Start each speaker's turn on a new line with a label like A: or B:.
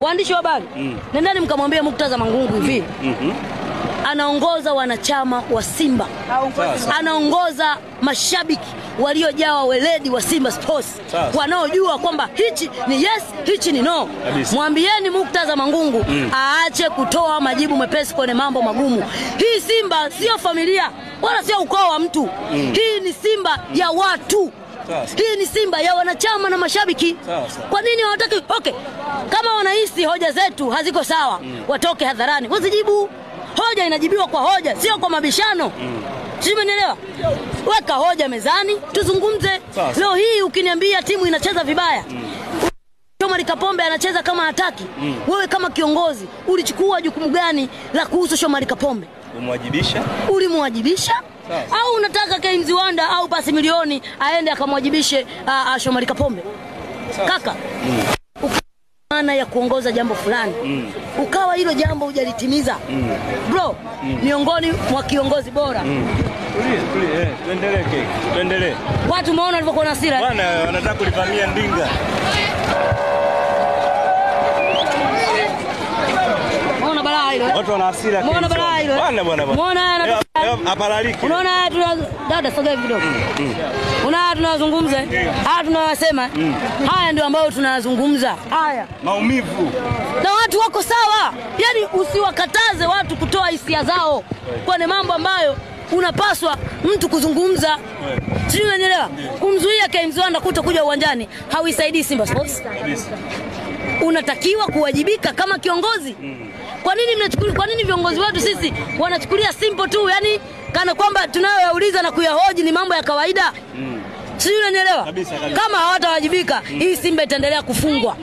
A: Waandishi wa habari, nendeni mkamwambia Murtaza Mangungu hivi. Anaongoza wanachama wa Simba. Anaongoza mashabiki waliojawa weledi wa Simba Sports. Wanaojua kwamba hichi ni yes, hichi ni no. Mwambieni Murtaza Mangungu aache kutoa majibu mepesi kwenye mambo magumu. Hii Simba sio familia wala sio ukoo wa mtu. Hii ni Simba ya watu. Hii ni Simba ya wanachama na mashabiki. Kwa nini hawataki? Okay, kama wanahisi hoja zetu haziko sawa, watoke hadharani wazijibu. Hoja inajibiwa kwa hoja, sio kwa mabishano. Simenielewa? Weka hoja mezani, tuzungumze. Leo hii ukiniambia timu inacheza vibaya, Shomari Kapombe anacheza kama hataki, wewe kama kiongozi ulichukua jukumu gani la kuhusu Shomari Kapombe?
B: Umwajibisha?
A: Ulimwajibisha? Au unataka Kaims Wanda au pasi milioni aende akamwajibishe Shomari Kapombe? Kaka, maana ya kuongoza jambo fulani, ukawa hilo jambo hujalitimiza, bro, miongoni mwa kiongozi bora.
B: Tuendelee.
A: Watu umeona walivyokuwa na hasira.
B: Bwana wanataka kulivamia Ndinga.
A: Unaona balaa hilo?
B: Watu wana hasira.
A: Unaona balaa hilo?
B: Bwana.
A: Unaona
B: aparaliki.
A: Unaona dada sogea kidogo. Unaona tunazungumza. Tunawasema. Haya ndio ambayo tunazungumza. Haya. Maumivu. Na watu wako sawa. Yaani usiwakataze watu kutoa hisia zao kwenye mambo ambayo unapaswa mtu kuzungumza. Sio, unanielewa? Kumzuia Kaims Wanda kutokuja uwanjani hauisaidii Simba Sports. Unatakiwa kuwajibika kama kiongozi. Kwa nini viongozi wetu sisi wanachukulia simple tu, yani kana kwamba tunayoyauliza na kuyahoji ni mambo ya kawaida? Sio, unanielewa? Kama hawatawajibika, hii Simba itaendelea kufungwa.